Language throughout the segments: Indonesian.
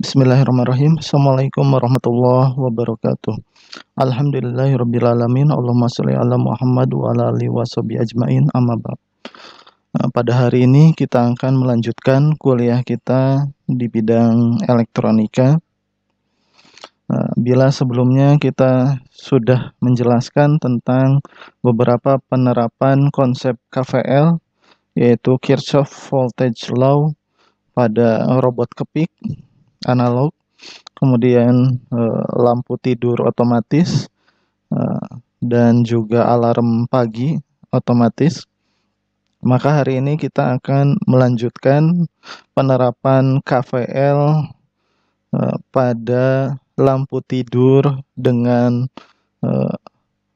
Bismillahirrahmanirrahim. Assalamualaikum warahmatullahi wabarakatuh. Alhamdulillahirabbil alamin. Allahumma shalli ala Muhammad wa ala alihi washabihi ajmain. Amma ba'd. Pada hari ini kita akan melanjutkan kuliah kita di bidang elektronika. Bila sebelumnya kita sudah menjelaskan tentang beberapa penerapan konsep KVL, yaitu Kirchhoff Voltage Law pada robot kepik analog, kemudian lampu tidur otomatis, dan juga alarm pagi otomatis. Maka hari ini kita akan melanjutkan penerapan KVL pada lampu tidur dengan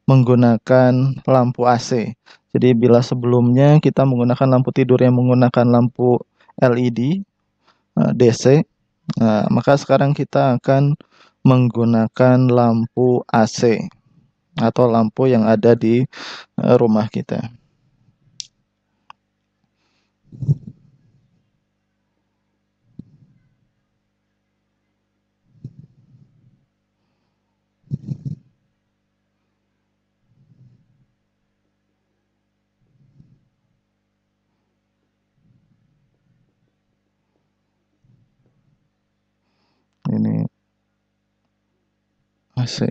menggunakan lampu AC. Jadi bila sebelumnya kita menggunakan lampu tidur yang menggunakan lampu LED DC, maka sekarang kita akan menggunakan lampu AC atau lampu yang ada di rumah kita. Ini AC,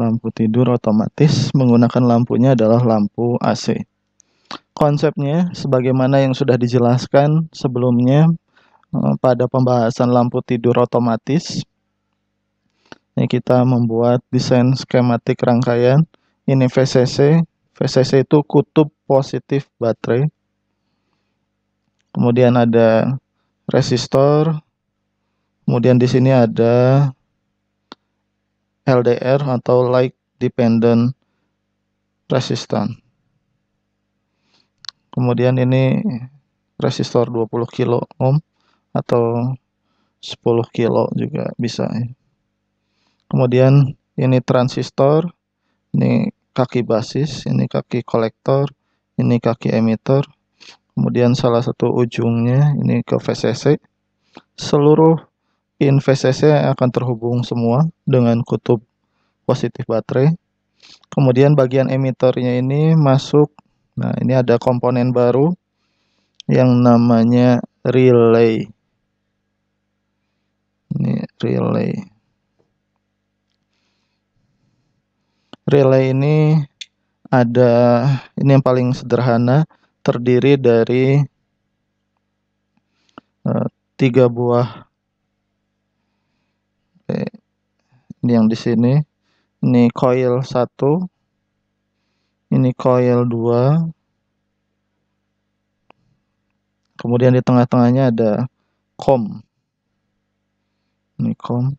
lampu tidur otomatis menggunakan lampunya adalah lampu AC. Konsepnya sebagaimana yang sudah dijelaskan sebelumnya pada pembahasan lampu tidur otomatis. Ini kita membuat desain skematik rangkaian. Ini VCC. VCC itu kutub positif baterai. Kemudian ada resistor. Kemudian di sini ada LDR atau Light Dependent Resistance. Kemudian ini resistor 20 kilo ohm atau 10 kilo juga bisa. Kemudian ini transistor, ini kaki basis, ini kaki kolektor, ini kaki emitter. Kemudian salah satu ujungnya ini ke VCC. Seluruh pin VCC akan terhubung semua dengan kutub positif baterai. Kemudian bagian emitornya ini masuk. Nah, ini ada komponen baru yang namanya relay. Ini relay. Relay ini ini yang paling sederhana, terdiri dari 3 buah. Ini yang di sini. Ini coil 1. Ini coil 2. Kemudian di tengah-tengahnya ada COM. Ini COM.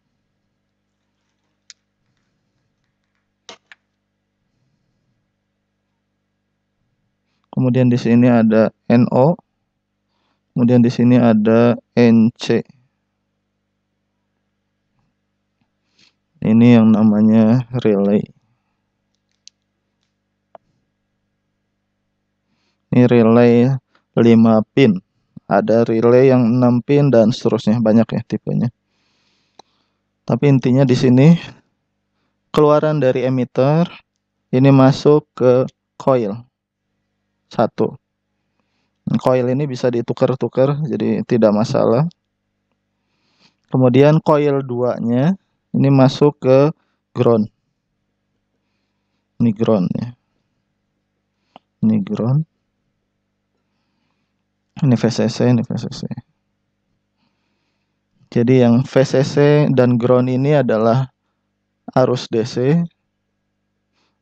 Kemudian di sini ada NO. Kemudian di sini ada NC. Ini yang namanya relay. Ini relay 5 pin. Ada relay yang 6 pin dan seterusnya, banyak ya tipenya. Tapi intinya di sini keluaran dari emitter ini masuk ke coil 1. Coil ini bisa ditukar-tukar, jadi tidak masalah. Kemudian coil 2-nya ini masuk ke ground. Ini ground ya. Ini ground. Ini VCC, ini VCC. Jadi yang VCC dan ground ini adalah arus DC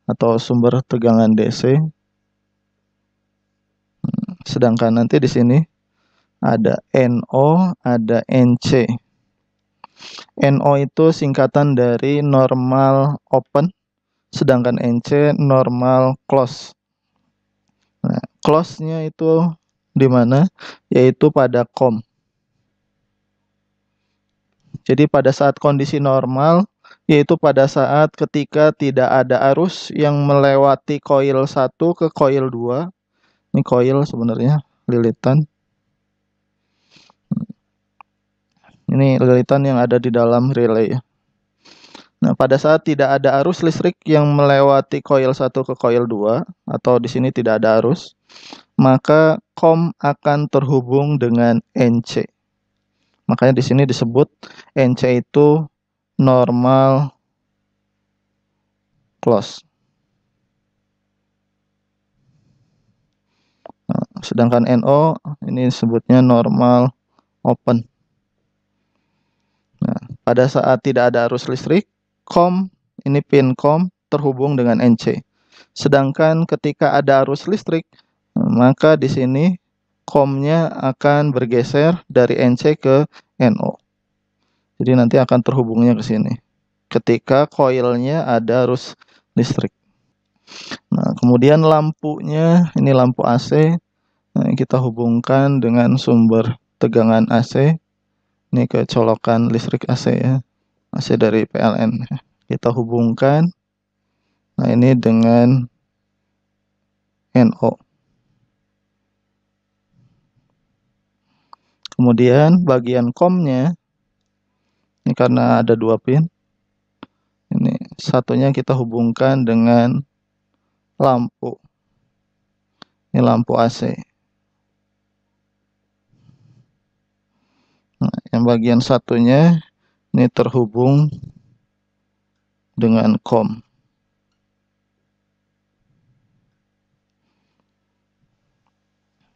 atau sumber tegangan DC. Sedangkan nanti di sini ada NO, ada NC. NO itu singkatan dari normal open, sedangkan NC normal close. Nah, close-nya itu di mana? Yaitu pada COM. Jadi pada saat kondisi normal, yaitu pada saat ketika tidak ada arus yang melewati coil 1 ke coil 2. Ini coil sebenarnya lilitan. Ini lilitan yang ada di dalam relay. Nah, pada saat tidak ada arus listrik yang melewati coil 1 ke coil 2 atau di sini tidak ada arus, maka COM akan terhubung dengan NC. Makanya di sini disebut NC itu normal close. Nah, sedangkan NO ini disebutnya normal open. Nah, pada saat tidak ada arus listrik, COM, ini pin COM terhubung dengan NC. Sedangkan ketika ada arus listrik, maka di sini COM-nya akan bergeser dari NC ke NO. Jadi nanti akan terhubungnya ke sini ketika coilnya ada arus listrik. Nah, kemudian lampunya, ini lampu AC. Nah, kita hubungkan dengan sumber tegangan AC. Ini ke colokan listrik AC ya. AC dari PLN. Kita hubungkan. Nah, ini dengan NO. Kemudian bagian COM-nya, ini karena ada 2 pin. Ini satunya kita hubungkan dengan lampu. Ini lampu AC. Nah, yang bagian satunya ini terhubung dengan COM.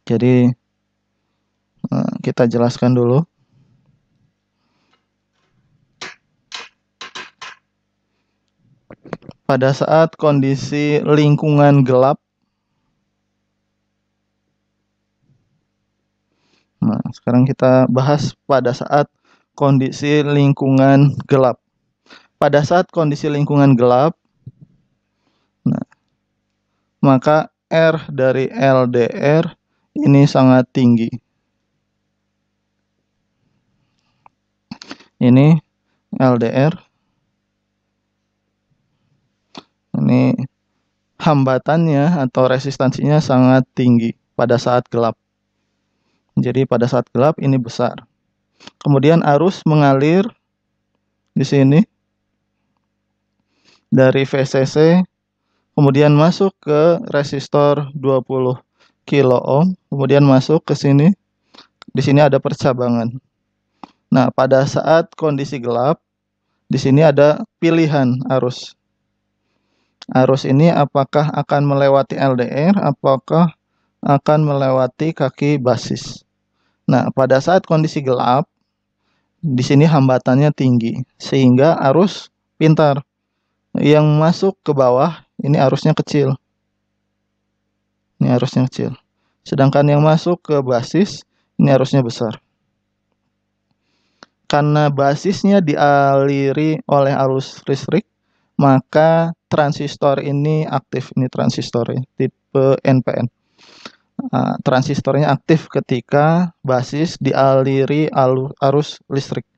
Jadi kita jelaskan dulu. Pada saat kondisi lingkungan gelap, nah sekarang kita bahas pada saat kondisi lingkungan gelap. Pada saat kondisi lingkungan gelap, nah, maka R dari LDR ini sangat tinggi. Ini LDR. Ini hambatannya atau resistansinya sangat tinggi pada saat gelap. Jadi pada saat gelap ini besar. Kemudian arus mengalir di sini dari VCC, kemudian masuk ke resistor 20 kilo ohm, kemudian masuk ke sini. Di sini ada percabangan. Nah, pada saat kondisi gelap, di sini ada pilihan arus. Arus ini apakah akan melewati LDR, apakah akan melewati kaki basis. Nah, pada saat kondisi gelap, di sini hambatannya tinggi, sehingga arus pintar. Yang masuk ke bawah, ini arusnya kecil. Ini arusnya kecil. Sedangkan yang masuk ke basis, ini arusnya besar. Karena basisnya dialiri oleh arus listrik, maka transistor ini aktif. Ini transistornya, tipe NPN. Transistornya aktif ketika basis dialiri arus listrik.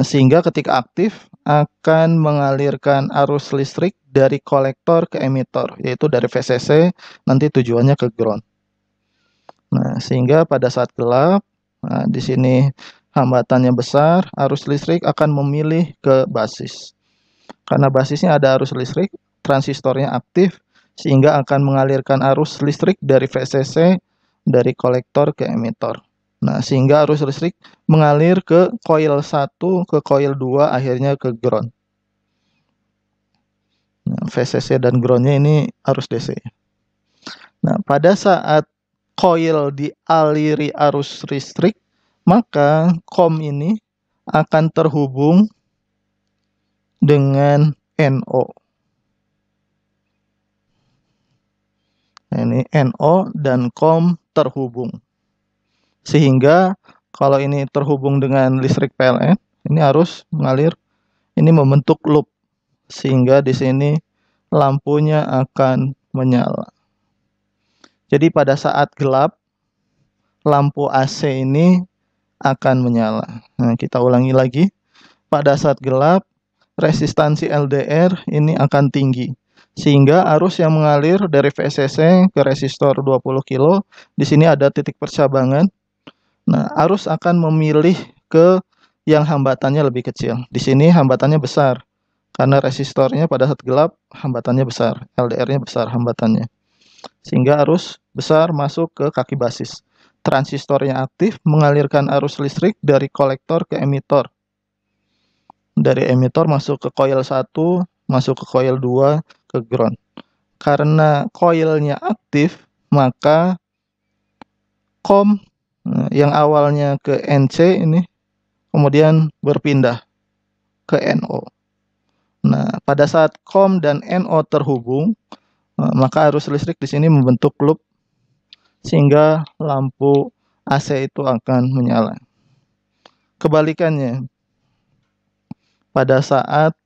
Sehingga ketika aktif akan mengalirkan arus listrik dari kolektor ke emitor, yaitu dari VCC, nanti tujuannya ke ground. Nah, sehingga pada saat gelap, di sini hambatannya besar, arus listrik akan memilih ke basis. Karena basisnya ada arus listrik, transistornya aktif, sehingga akan mengalirkan arus listrik dari VCC, dari kolektor ke emitor. Nah, sehingga arus listrik mengalir ke coil 1, ke coil 2, akhirnya ke ground. Nah, VCC dan groundnya ini arus DC. Nah, pada saat coil dialiri arus listrik, maka COM ini akan terhubung dengan NO. Nah, ini NO dan COM terhubung. Sehingga kalau ini terhubung dengan listrik PLN, ini arus mengalir, ini membentuk loop. Sehingga di sini lampunya akan menyala. Jadi pada saat gelap, lampu AC ini akan menyala. Nah, kita ulangi lagi. Pada saat gelap, resistansi LDR ini akan tinggi. Sehingga arus yang mengalir dari VCC ke resistor 20 kilo, di sini ada titik percabangan. Nah, arus akan memilih ke yang hambatannya lebih kecil. Di sini hambatannya besar, karena resistornya pada saat gelap hambatannya besar, LDR-nya besar hambatannya. Sehingga arus besar masuk ke kaki basis. Transistornya aktif mengalirkan arus listrik dari kolektor ke emitor. Dari emitor masuk ke coil 1, masuk ke coil 2, ke ground. Karena coilnya aktif, maka COM yang awalnya ke NC ini kemudian berpindah ke NO. Nah, pada saat COM dan NO terhubung, maka arus listrik di sini membentuk loop sehingga lampu AC itu akan menyala. Kebalikannya, pada saat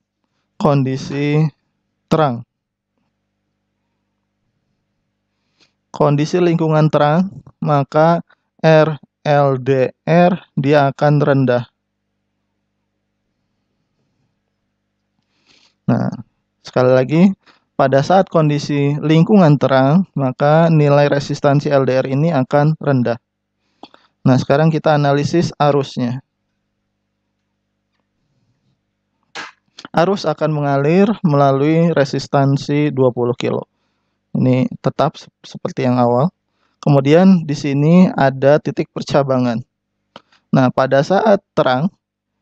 kondisi terang, kondisi lingkungan terang, maka RLDR dia akan rendah. Nah, sekali lagi, pada saat kondisi lingkungan terang, maka nilai resistansi LDR ini akan rendah. Nah, sekarang kita analisis arusnya. Arus akan mengalir melalui resistansi 20 kilo. Ini tetap seperti yang awal. Kemudian di sini ada titik percabangan. Nah, pada saat terang,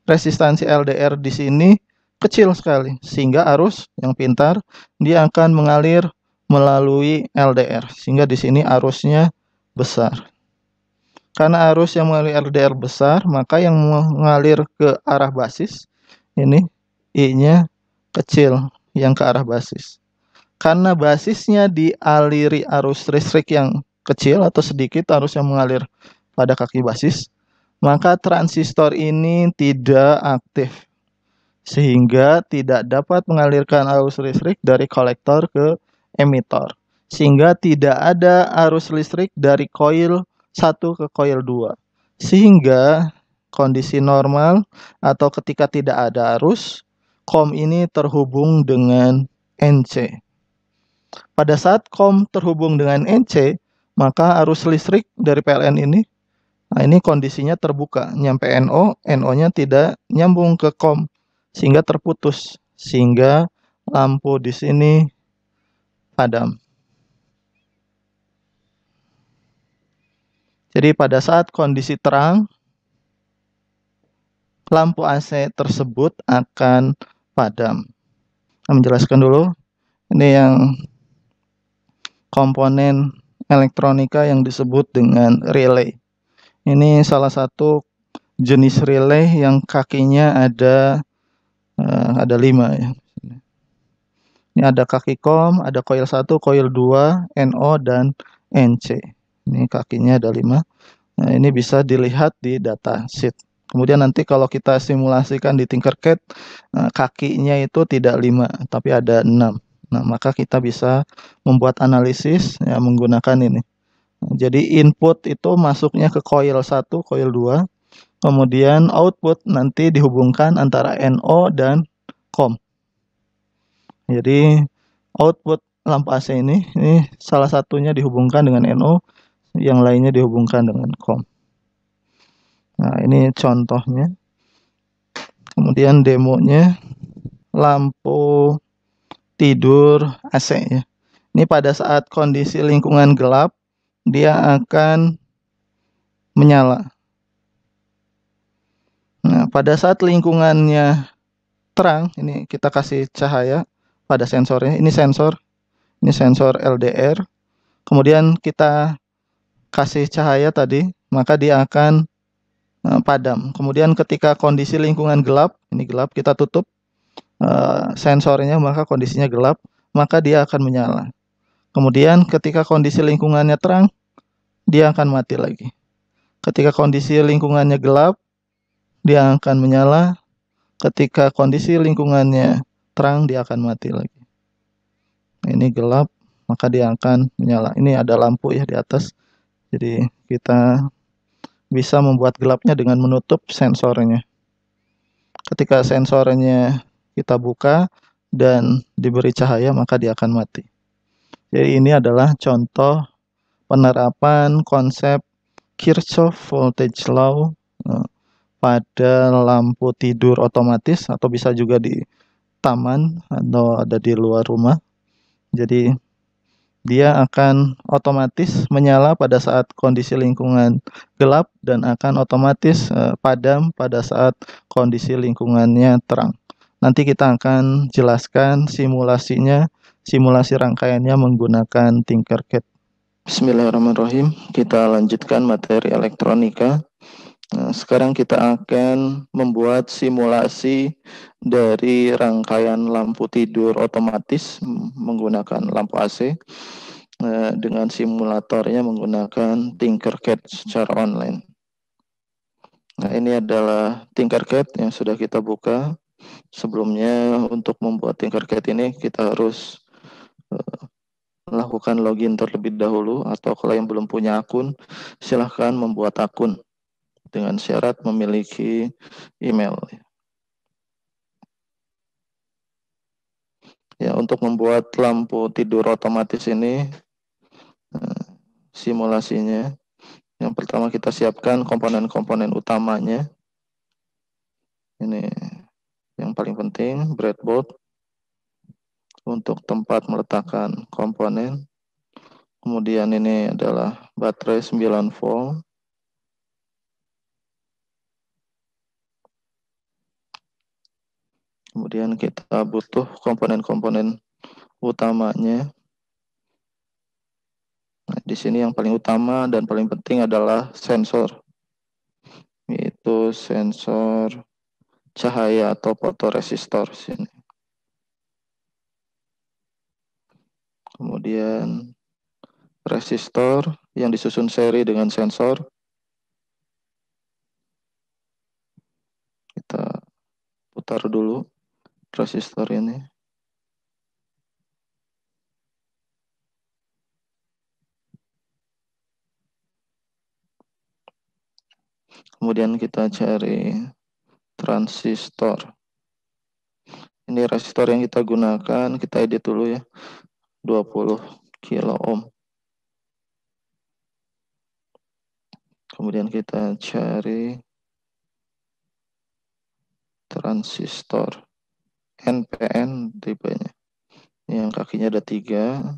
resistansi LDR di sini kecil sekali, sehingga arus yang pintar dia akan mengalir melalui LDR, sehingga di sini arusnya besar. Karena arus yang melalui LDR besar, maka yang mengalir ke arah basis ini I-nya kecil yang ke arah basis. Karena basisnya dialiri arus listrik yang kecil atau sedikit arus yang mengalir pada kaki basis, maka transistor ini tidak aktif sehingga tidak dapat mengalirkan arus listrik dari kolektor ke emitor, sehingga tidak ada arus listrik dari coil 1 ke coil 2, sehingga kondisi normal atau ketika tidak ada arus, COM ini terhubung dengan NC. Pada saat COM terhubung dengan NC, maka arus listrik dari PLN ini, nah ini kondisinya terbuka, nyampe NO, NO-nya tidak nyambung ke COM, sehingga terputus, sehingga lampu di sini padam. Jadi pada saat kondisi terang, lampu AC tersebut akan padam. Saya menjelaskan dulu, ini yang komponen elektronika yang disebut dengan relay. Ini salah satu jenis relay yang kakinya ada 5 ya. Ini ada kaki COM, ada coil 1, coil 2, NO dan NC. Ini kakinya ada 5. Nah, ini bisa dilihat di data sheet. Kemudian nanti kalau kita simulasikan di Tinkercad, kakinya itu tidak 5, tapi ada 6. Nah, maka kita bisa membuat analisis ya menggunakan ini. Jadi input itu masuknya ke coil 1, coil 2. Kemudian output nanti dihubungkan antara NO dan COM. Jadi output lampu AC ini salah satunya dihubungkan dengan NO, yang lainnya dihubungkan dengan COM. Nah, ini contohnya. Kemudian demonya lampu tidur AC ya. Ini pada saat kondisi lingkungan gelap dia akan menyala. Nah, pada saat lingkungannya terang, ini kita kasih cahaya pada sensornya. Ini sensor LDR. Kemudian kita kasih cahaya tadi, maka dia akan padam. Kemudian ketika kondisi lingkungan gelap, ini gelap, kita tutup sensornya, maka kondisinya gelap, maka dia akan menyala. Kemudian ketika kondisi lingkungannya terang, dia akan mati lagi. Ketika kondisi lingkungannya gelap, dia akan menyala. Ketika kondisi lingkungannya terang, dia akan mati lagi. Ini gelap, maka dia akan menyala. Ini ada lampu ya di atas. Jadi kita bisa membuat gelapnya dengan menutup sensornya. Ketika sensornya kita buka dan diberi cahaya, maka dia akan mati. Jadi ini adalah contoh penerapan konsep Kirchhoff Voltage Law pada lampu tidur otomatis atau bisa juga di taman atau ada di luar rumah. Jadi dia akan otomatis menyala pada saat kondisi lingkungan gelap dan akan otomatis padam pada saat kondisi lingkungannya terang. Nanti kita akan jelaskan simulasinya, simulasi rangkaiannya menggunakan Tinkercad. Bismillahirrahmanirrahim. Kita lanjutkan materi elektronika. Nah, sekarang kita akan membuat simulasi dari rangkaian lampu tidur otomatis menggunakan lampu AC dengan simulatornya menggunakan Tinkercad secara online. Nah, ini adalah Tinkercad yang sudah kita buka. Sebelumnya untuk membuat Tinkercad ini kita harus lakukan login terlebih dahulu, atau kalau yang belum punya akun silahkan membuat akun dengan syarat memiliki email. Ya, untuk membuat lampu tidur otomatis ini simulasinya, yang pertama kita siapkan komponen-komponen utamanya. Ini yang paling penting, breadboard untuk tempat meletakkan komponen. Kemudian ini adalah baterai 9 volt. Kemudian kita butuh komponen-komponen utamanya. Nah, di sini yang paling utama dan paling penting adalah sensor, yaitu sensor cahaya atau fotoresistor sini. Kemudian resistor yang disusun seri dengan sensor. Kita putar dulu resistor ini. Kemudian kita cari transistor. Ini resistor yang kita gunakan, kita edit dulu ya. 20 kilo ohm. Kemudian kita cari transistor NPN tipenya. Yang kakinya ada 3.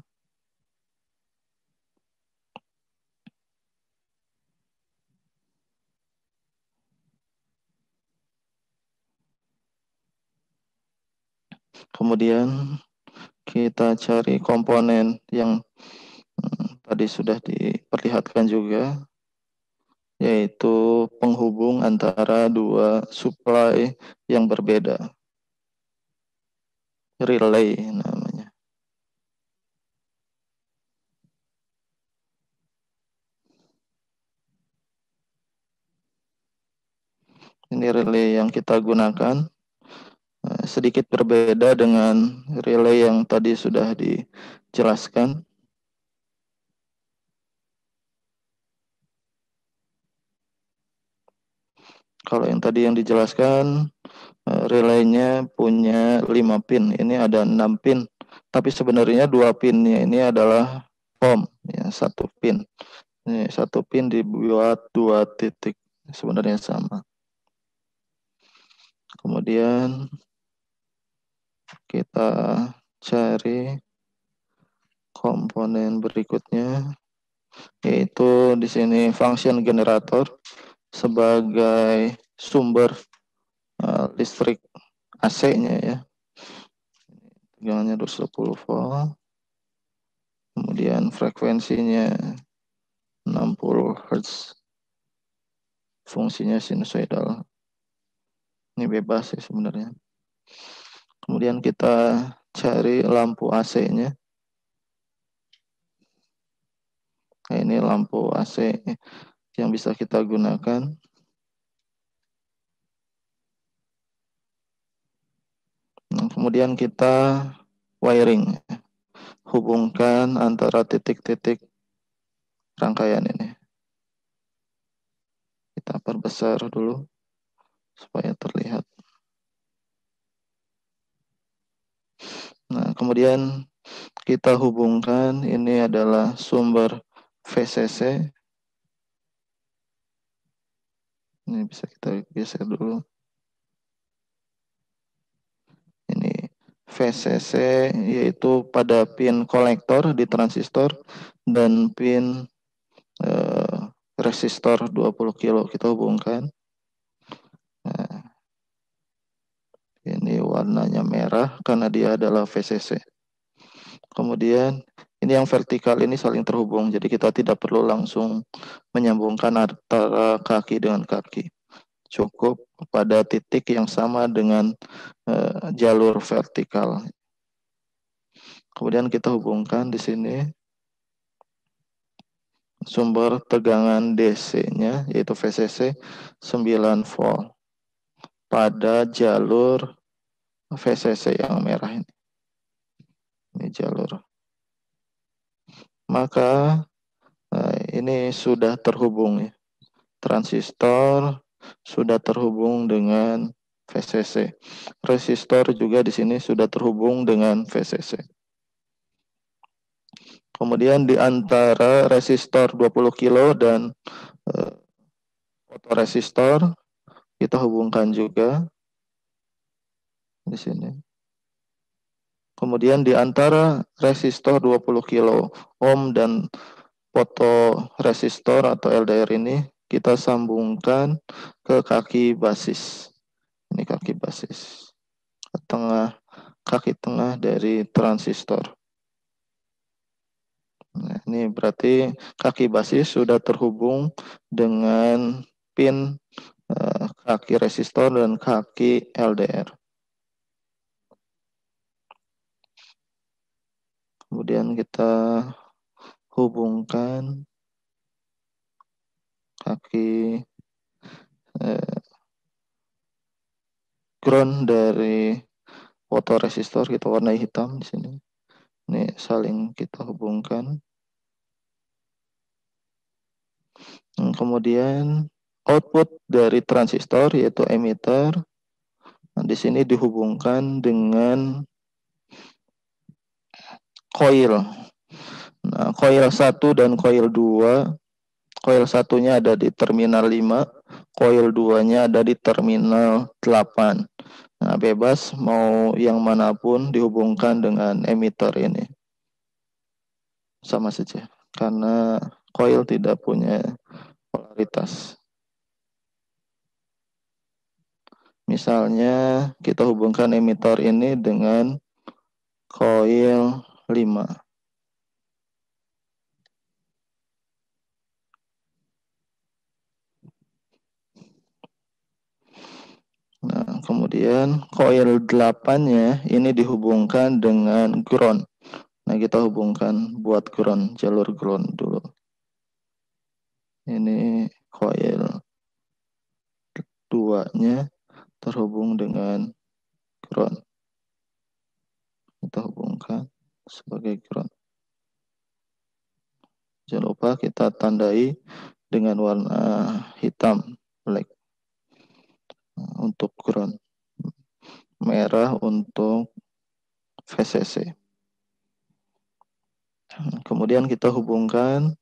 Kemudian kita cari komponen yang tadi sudah diperlihatkan juga, yaitu penghubung antara dua supply yang berbeda. Relay namanya. Ini relay yang kita gunakan. Sedikit berbeda dengan relay yang tadi sudah dijelaskan. Kalau yang tadi yang dijelaskan, relaynya punya 5 pin. Ini ada 6 pin. Tapi sebenarnya 2 pinnya ini adalah POM, ya, 1 pin. Ini 1 pin dibuat 2 titik. Sebenarnya sama. Kemudian kita cari komponen berikutnya, yaitu di sini function generator sebagai sumber listrik AC-nya ya. Tegangannya 210 volt. Kemudian frekuensinya 60 Hz. Fungsinya sinusoidal. Ini bebas ya sebenarnya. Kemudian kita cari lampu AC-nya. Nah, ini lampu AC yang bisa kita gunakan. Nah, kemudian kita wiring. Hubungkan antara titik-titik rangkaian ini. Kita perbesar dulu supaya terlihat. Nah, kemudian kita hubungkan, ini adalah sumber VCC. Ini bisa kita geser dulu. Ini VCC yaitu pada pin kolektor di transistor dan pin resistor 20 kilo kita hubungkan. Nah, ini warnanya merah karena dia adalah VCC. Kemudian ini yang vertikal ini saling terhubung, jadi kita tidak perlu langsung menyambungkan antara kaki dengan kaki. Cukup pada titik yang sama dengan jalur vertikal. Kemudian kita hubungkan di sini sumber tegangan DC-nya yaitu VCC 9 volt pada jalur VCC yang merah ini. Ini jalur. Maka ini sudah terhubung ya. Transistor sudah terhubung dengan VCC. Resistor juga di sini sudah terhubung dengan VCC. Kemudian di antara resistor 20 kilo dan fotoresistor kita hubungkan juga di sini. Kemudian di antara resistor 20 kilo ohm dan fotoresistor atau LDR ini kita sambungkan ke kaki basis. Ini kaki basis. Kaki tengah dari transistor. Nah, ini berarti kaki basis sudah terhubung dengan pin kaki resistor dan kaki LDR. Kemudian kita hubungkan kaki ground dari fotoresistor kita warnai hitam di sini. Ini saling kita hubungkan. Kemudian output dari transistor yaitu emitter. Nah, di sini dihubungkan dengan coil. Nah, coil 1 dan coil 2. Coil 1-nya ada di terminal 5, coil 2-nya ada di terminal 8. Nah, bebas mau yang manapun dihubungkan dengan emitter ini. Sama saja, karena coil tidak punya polaritas. Misalnya kita hubungkan emitter ini dengan coil 5. Nah, kemudian coil 8-nya ini dihubungkan dengan ground. Nah, kita hubungkan buat ground, jalur ground dulu. Ini coil 2-nya terhubung dengan ground. Kita hubungkan sebagai ground. Jangan lupa kita tandai dengan warna hitam, black, untuk ground. Merah untuk VCC. Kemudian kita hubungkan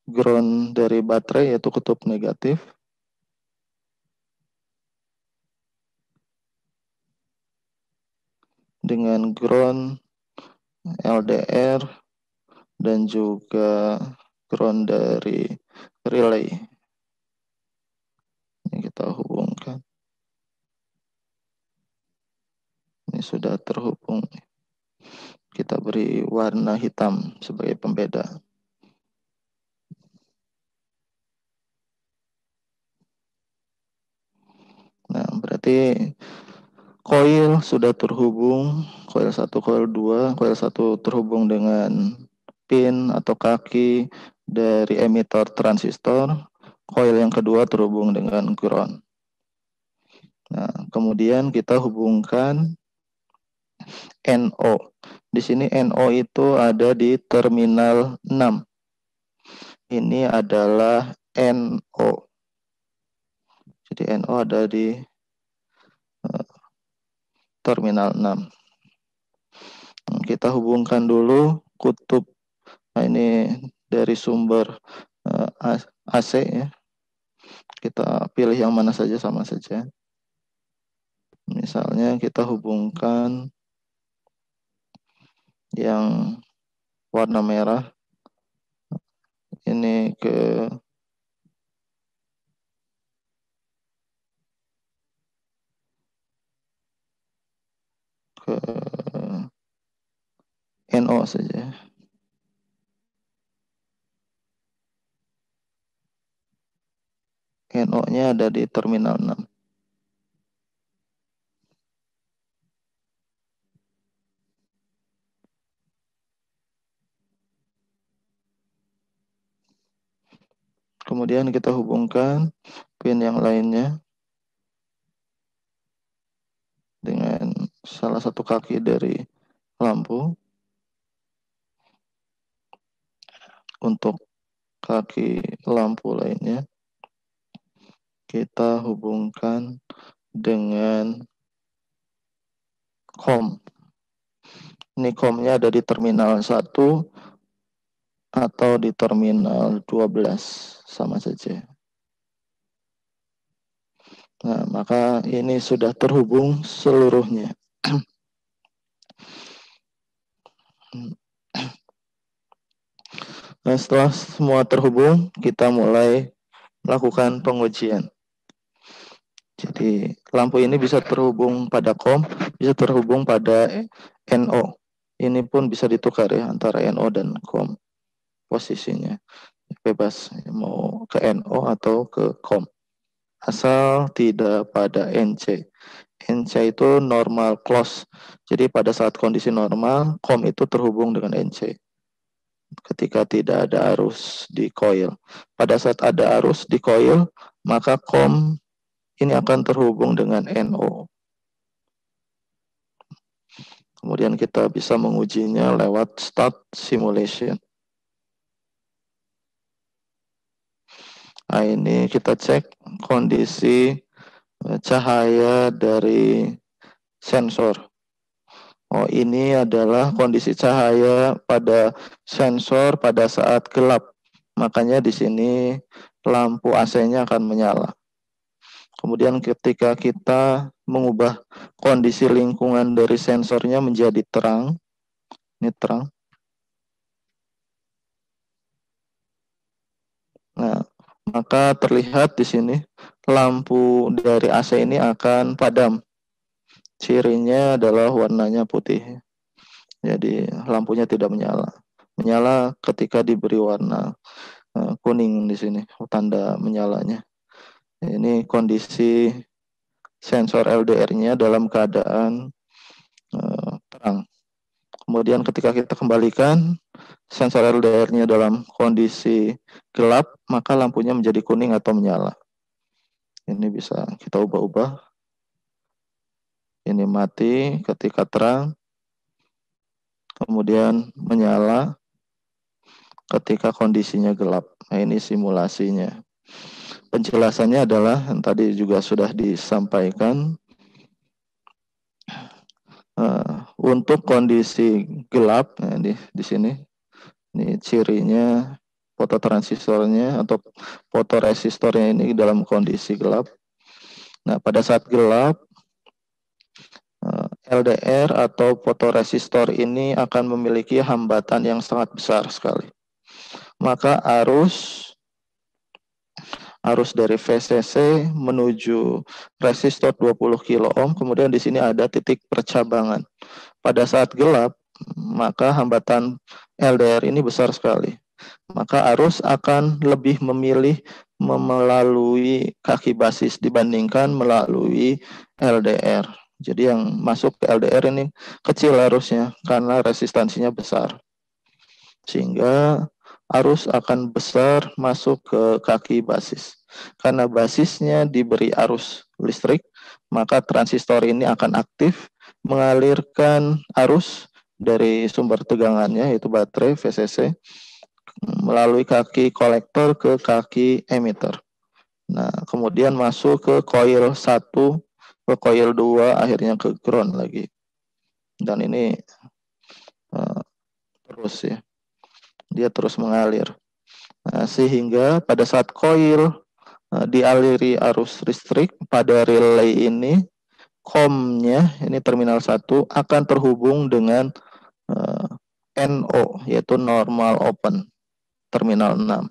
ground dari baterai yaitu kutub negatif dengan ground LDR dan juga ground dari relay. Ini kita hubungkan. Ini sudah terhubung. Kita beri warna hitam sebagai pembeda. Nah, berarti coil sudah terhubung, coil 1, coil 2, coil 1 terhubung dengan pin atau kaki dari emitter transistor, coil yang kedua terhubung dengan ground. Nah, kemudian kita hubungkan NO. Di sini NO itu ada di terminal 6. Ini adalah NO. Jadi NO ada di terminal 6. Kita hubungkan dulu kutub. Nah, ini dari sumber AC ya. Kita pilih yang mana saja, sama saja. Misalnya kita hubungkan yang warna merah ini ke NO saja. NO-nya ada di terminal 6. Kemudian kita hubungkan pin yang lainnya dengan salah satu kaki dari lampu. Untuk kaki lampu lainnya kita hubungkan dengan COM. Ini COM-nya ada di terminal 1 atau di terminal 12, sama saja. Nah, maka ini sudah terhubung seluruhnya. Nah, setelah semua terhubung, kita mulai melakukan pengujian. Jadi lampu ini bisa terhubung pada COM, bisa terhubung pada NO. Ini pun bisa ditukar ya antara NO dan COM. Posisinya bebas mau ke NO atau ke COM. Asal tidak pada NC. NC itu normal close. Jadi pada saat kondisi normal, COM itu terhubung dengan NC. Ketika tidak ada arus di coil. Pada saat ada arus di coil, maka COM ini akan terhubung dengan NO. Kemudian kita bisa mengujinya lewat start simulation. Nah, ini kita cek kondisi cahaya dari sensor. Oh, ini adalah kondisi cahaya pada sensor pada saat gelap. Makanya di sini lampu AC-nya akan menyala. Kemudian ketika kita mengubah kondisi lingkungan dari sensornya menjadi terang, ini terang. Nah, maka terlihat di sini lampu dari AC ini akan padam. Cirinya adalah warnanya putih. Jadi lampunya tidak menyala. Menyala ketika diberi warna kuning di sini, tanda menyalanya. Ini kondisi sensor LDR-nya dalam keadaan terang. Kemudian ketika kita kembalikan sensor LDR-nya dalam kondisi gelap, maka lampunya menjadi kuning atau menyala. Ini bisa kita ubah-ubah. Ini mati ketika terang, kemudian menyala ketika kondisinya gelap. Nah, ini simulasinya. Penjelasannya adalah yang tadi juga sudah disampaikan. Untuk kondisi gelap, nah di sini, ini cirinya fototransistornya atau fotoresistornya ini dalam kondisi gelap. Nah, pada saat gelap, LDR atau fotoresistor ini akan memiliki hambatan yang sangat besar sekali. Maka arus dari VCC menuju resistor 20 kilo ohm, kemudian di sini ada titik percabangan. Pada saat gelap, maka hambatan LDR ini besar sekali. Maka arus akan lebih memilih melalui kaki basis dibandingkan melalui LDR. Jadi yang masuk ke LDR ini kecil arusnya karena resistansinya besar. Sehingga arus akan besar masuk ke kaki basis. Karena basisnya diberi arus listrik, maka transistor ini akan aktif mengalirkan arus dari sumber tegangannya yaitu baterai VCC melalui kaki kolektor ke kaki emitter. Nah, kemudian masuk ke coil 1, ke coil 2, akhirnya ke ground lagi. Dan ini terus ya. Dia terus mengalir. Nah, sehingga pada saat coil dialiri arus listrik pada relay ini, COM-nya ini terminal 1 akan terhubung dengan NO, yaitu normal open terminal 6.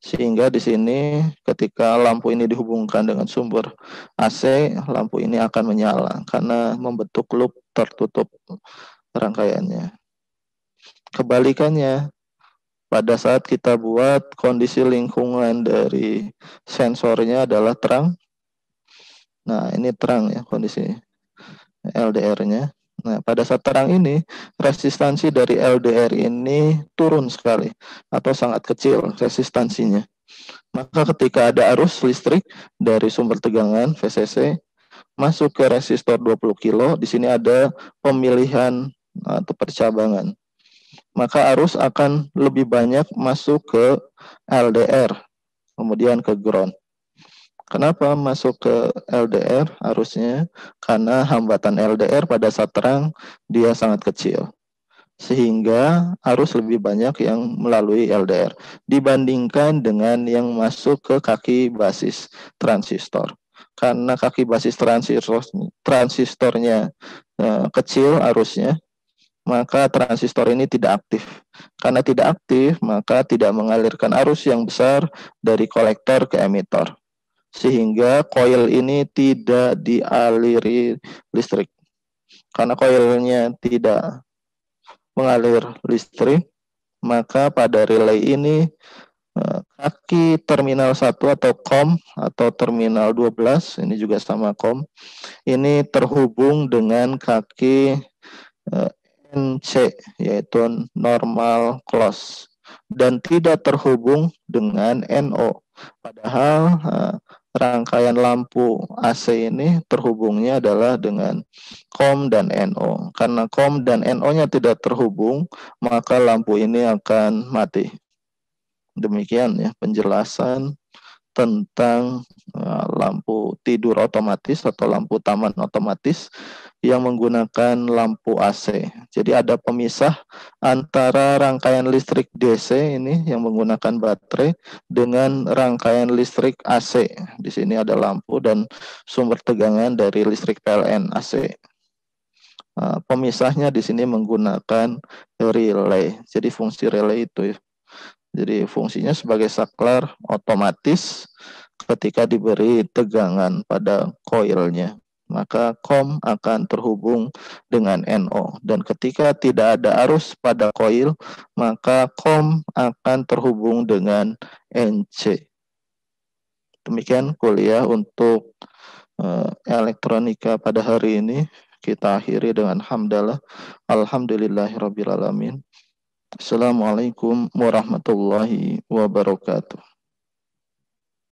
Sehingga di sini ketika lampu ini dihubungkan dengan sumber AC, lampu ini akan menyala karena membentuk loop tertutup rangkaiannya. Kebalikannya, pada saat kita buat kondisi lingkungan dari sensornya adalah terang. Nah, ini terang ya kondisi LDR-nya. Nah, pada saat terang ini, resistansi dari LDR ini turun sekali atau sangat kecil resistansinya. Maka ketika ada arus listrik dari sumber tegangan VCC masuk ke resistor 20 kilo, di sini ada pemilihan atau percabangan. Maka arus akan lebih banyak masuk ke LDR, kemudian ke ground. Kenapa masuk ke LDR arusnya? Karena hambatan LDR pada saat terang dia sangat kecil. Sehingga arus lebih banyak yang melalui LDR dibandingkan dengan yang masuk ke kaki basis transistor. Karena kaki basis transistornya kecil arusnya, maka transistor ini tidak aktif. Karena tidak aktif, maka tidak mengalirkan arus yang besar dari kolektor ke emitor. Sehingga koil ini tidak dialiri listrik. Karena koilnya tidak mengalir listrik, maka pada relay ini kaki terminal 1 atau COM atau terminal 12, ini juga sama COM, ini terhubung dengan kaki NC, yaitu normal close, dan tidak terhubung dengan NO. Padahal rangkaian lampu AC ini terhubungnya adalah dengan COM dan NO. Karena COM dan NO-nya tidak terhubung, maka lampu ini akan mati. Demikian ya penjelasan tentang lampu tidur otomatis atau lampu taman otomatis yang menggunakan lampu AC. Jadi ada pemisah antara rangkaian listrik DC ini yang menggunakan baterai dengan rangkaian listrik AC. Di sini ada lampu dan sumber tegangan dari listrik PLN AC. Pemisahnya di sini menggunakan relay. Jadi fungsi relay itu ya. Jadi fungsinya sebagai saklar otomatis ketika diberi tegangan pada koilnya. Maka COM akan terhubung dengan NO. Dan ketika tidak ada arus pada koil, maka COM akan terhubung dengan NC. Demikian kuliah untuk elektronika pada hari ini. Kita akhiri dengan hamdalah. Alhamdulillahirrabbilalamin. Assalamualaikum warahmatullahi wabarakatuh.